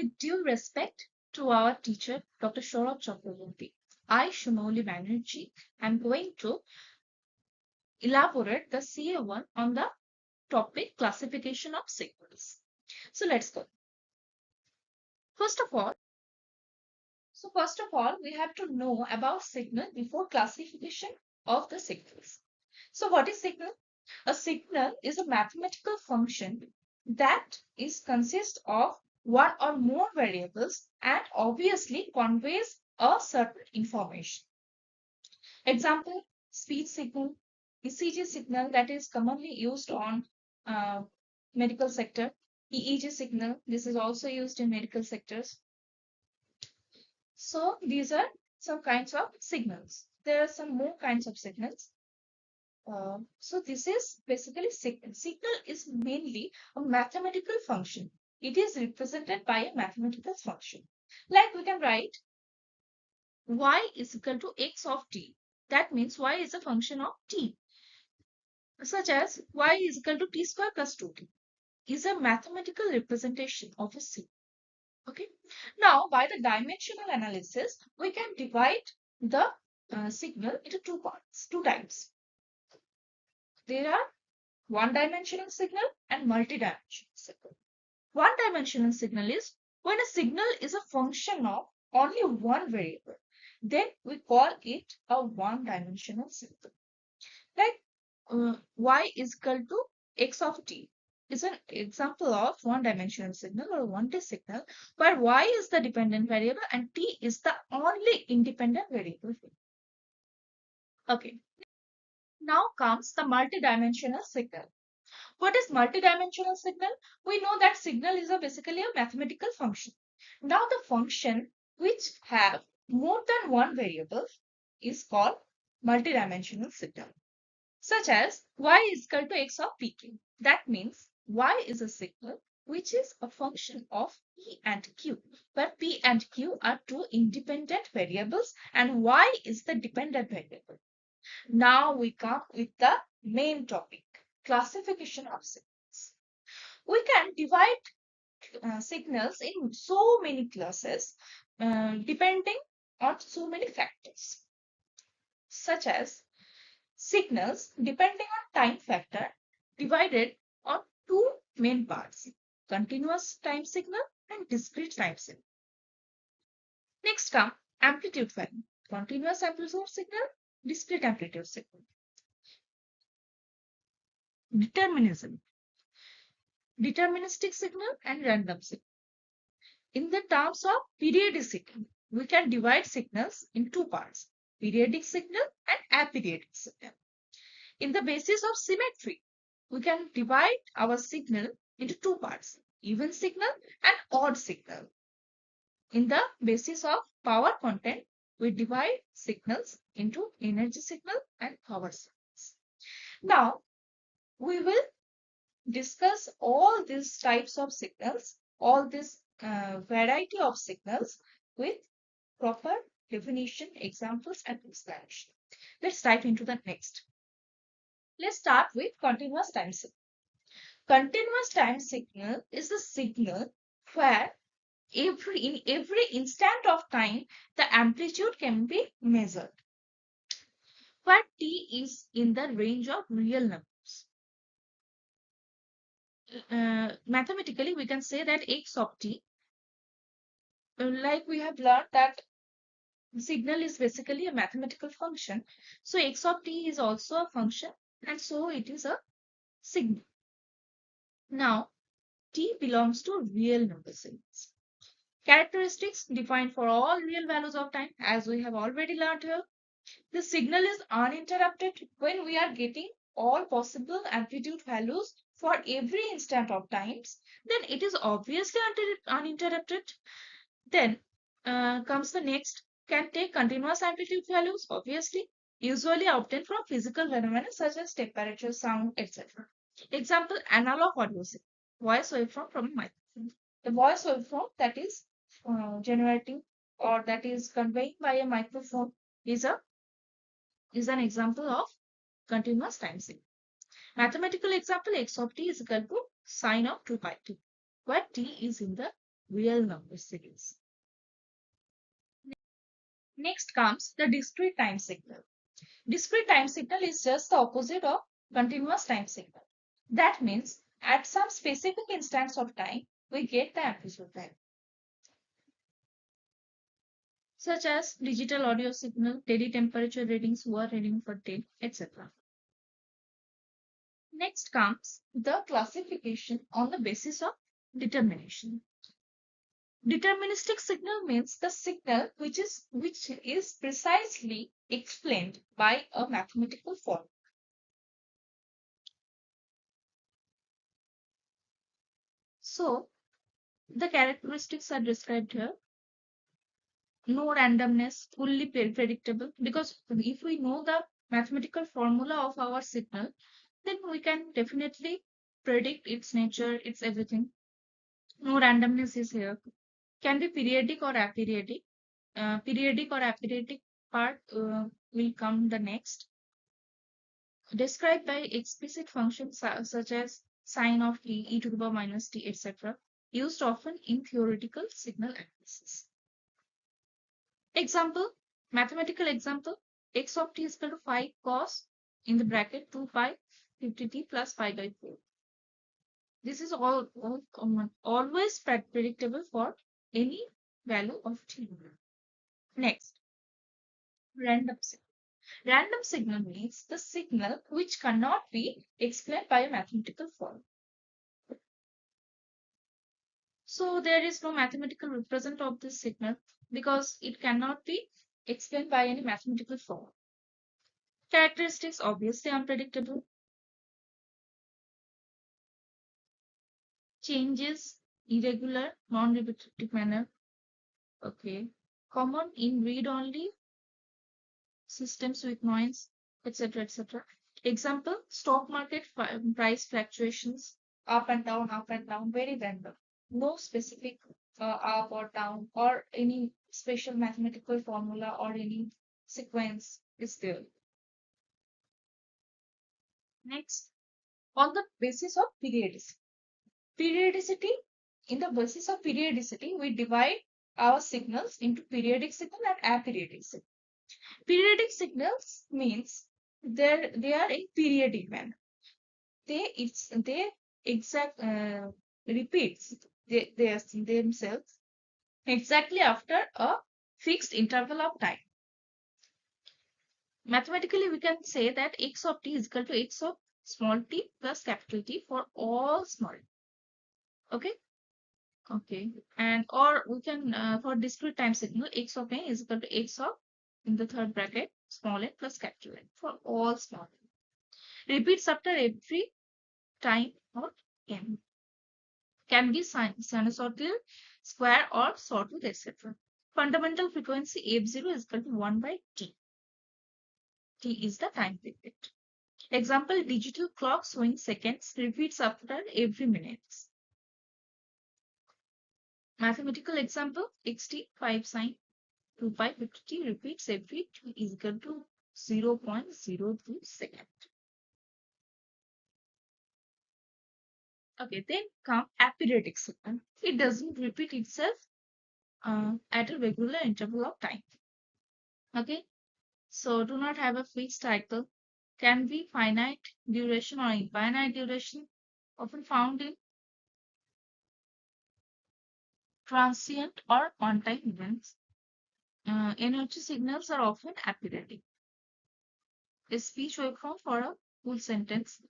with due respect to our teacher, Dr. Saurabh Chakraborty, I, Shumoli Banerjee, am going to elaborate the CA1 on the topic classification of signals. So let's go. First of all, we have to know about signal before classification of the signals. So what is signal? A signal is a mathematical function that is consists of one or more variables and obviously conveys a certain information. Example, speech signal, ECG signal that is commonly used on medical sector, EEG signal, this is also used in medical sectors. So these are some kinds of signals. There are some more kinds of signals. So this is basically signal. Signal is mainly a mathematical function. It is represented by a mathematical function. Like we can write y is equal to x of t. That means y is a function of t. Such as y is equal to t square plus 2t is a mathematical representation of a signal. Okay. Now, by the dimensional analysis, we can divide the signal into two types. There are one-dimensional signal and multi-dimensional signal. One-dimensional signal is when a signal is a function of only one variable. Then we call it a one-dimensional signal. Like y is equal to x of t is an example of one-dimensional signal or 1D signal where y is the dependent variable and t is the only independent variable. Okay. Now comes the multidimensional signal. What is multidimensional signal? We know that signal is basically a mathematical function. Now the function which have more than one variable is called multidimensional signal. Such as y is equal to x of pk. That means y is a signal which is a function of p and q, where p and q are two independent variables and y is the dependent variable. Now we come with the main topic, classification of signals. We can divide signals in so many classes depending on so many factors, such as signals depending on time factor divided on two main parts, continuous time signal and discrete time signal. Next come amplitude value, continuous amplitude signal, discrete amplitude signal. Determinism, deterministic signal and random signal. In the terms of periodic signal, we can divide signals in two parts, periodic signal and aperiodic signal. In the basis of symmetry, we can divide our signal into two parts, even signal and odd signal. In the basis of power content, we divide signals into energy signal and power signals. Now, we will discuss all these types of signals, all this variety of signals with proper definition, examples and explanation. Let's dive into the next. Let's start with continuous time signal. Continuous time signal is the signal where in every instant of time the amplitude can be measured, where t is in the range of real numbers. Mathematically, we can say that x of t, like we have learned that signal is basically a mathematical function. So x of t is also a function and so it is a signal. Now, t belongs to real number signals. Characteristics defined for all real values of time, as we have already learned here. The signal is uninterrupted when we are getting all possible amplitude values for every instant of times, then it is obviously uninterrupted. Then comes the next, can take continuous amplitude values, obviously, usually obtained from physical phenomena such as temperature, sound, etc. Example, analog audio signal, voice waveform from a microphone. The voice waveform that is generating or that is conveying by a microphone is an example of continuous time signal. Mathematical example, x of t is equal to sine of 2 pi t, where t is in the real number series. Next comes the discrete time signal. Discrete time signal is just the opposite of continuous time signal. That means at some specific instance of time, we get the amplitude value, such as digital audio signal, daily temperature readings, who are reading for day, etc. Next comes the classification on the basis of determination. Deterministic signal means the signal which is precisely explained by a mathematical formula. So the characteristics are described here. No randomness, fully predictable, because if we know the mathematical formula of our signal, then we can definitely predict its nature, its everything. No randomness is here. Can be periodic or aperiodic. Periodic or aperiodic part will come the next. Described by explicit functions such as sine of t, e to the power minus t, etc., used often in theoretical signal analysis. Example, mathematical example, x of t is equal to 5 cos in the bracket 2 pi 50t plus pi by 4. This is all common, always predictable for any value of t. Next, random signal. Random signal means the signal which cannot be explained by a mathematical form. So there is no mathematical represent of this signal because it cannot be explained by any mathematical form. Characteristics obviously unpredictable. Changes irregular, non-repetitive manner. Okay. Common in read-only systems with noise, etc. etc. Example, stock market price fluctuations, up and down, very random. No specific up or down or any special mathematical formula or any sequence is there. Next, on the basis of periodicity. Periodicity, in the basis of periodicity, we divide our signals into periodic signal and aperiodic signal. Periodic signals means they are in periodic manner. They exact repeats they themselves exactly after a fixed interval of time. Mathematically, we can say that x of t is equal to x of small t plus capital T for all small. Okay. Okay, and or we can for discrete time signal x of n is equal to x of in the third bracket small n plus capital N for all small n. Repeats after every time of n. Can be sinusoidal, square or sawtooth, etc. Fundamental frequency f0 is equal to 1 by t. T is the time period. Example, digital clock showing seconds repeats after every minutes. Mathematical example, xt 5 sine 2 pi 50t repeats every t is equal to 0.02 second. Okay, then come aperiodic signal. It doesn't repeat itself at a regular interval of time. Okay, so do not have a fixed cycle. Can be finite duration or infinite duration, often found in transient or on-time events. Energy signals are often aperiodic. A speech waveform for a full sentence.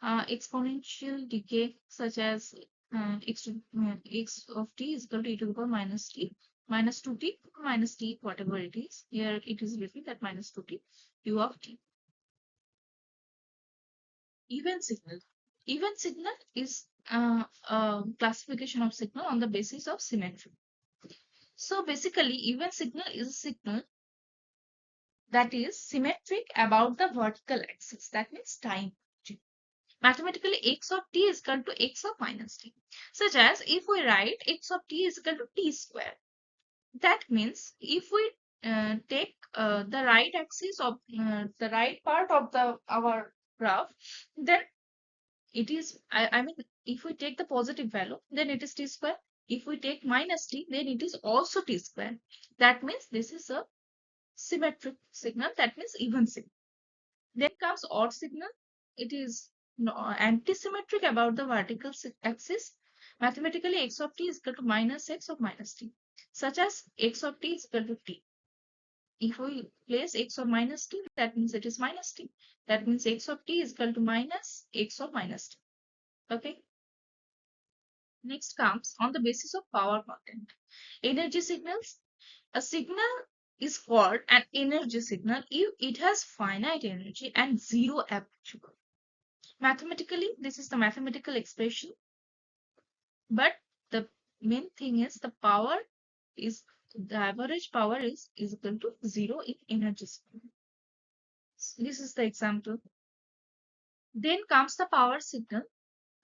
Exponential decay such as x of t is equal to e to the power minus t minus 2t minus t, whatever it is. Here it is written that minus 2t u of t. Event signal. Event signal is a classification of signal on the basis of symmetry. So basically, event signal is a signal that is symmetric about the vertical axis. That means time. Mathematically, x of t is equal to x of minus t. Such as if we write x of t is equal to t square. That means if we take the right axis of the right part of our graph, then it is, I mean, if we take the positive value, then it is t square. If we take minus t, then it is also t square. That means this is a symmetric signal, that means even signal. Then comes odd signal. It is anti-symmetric about the vertical axis. Mathematically, x of t is equal to minus x of minus t, such as x of t is equal to t. If we place x of minus t, that means it is minus t. That means x of t is equal to minus x of minus t. Okay. Next comes on the basis of power content. Energy signals. A signal is called an energy signal if it has finite energy and zero appreciable. Mathematically, this is the mathematical expression, but the main thing is the average power is equal to zero in energy signal. This is the example. Then comes the power signal.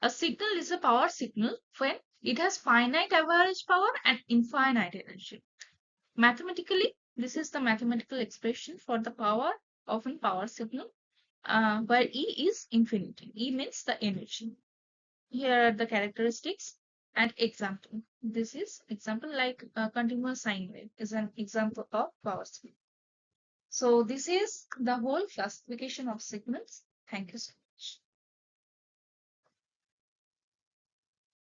A signal is a power signal when it has finite average power and infinite energy. Mathematically, this is the mathematical expression for the power of a power signal, where E is infinity. E means the energy. Here are the characteristics and example. This is example like a continuous sine wave is an example of power signal. So this is the whole classification of signals. Thank you so much.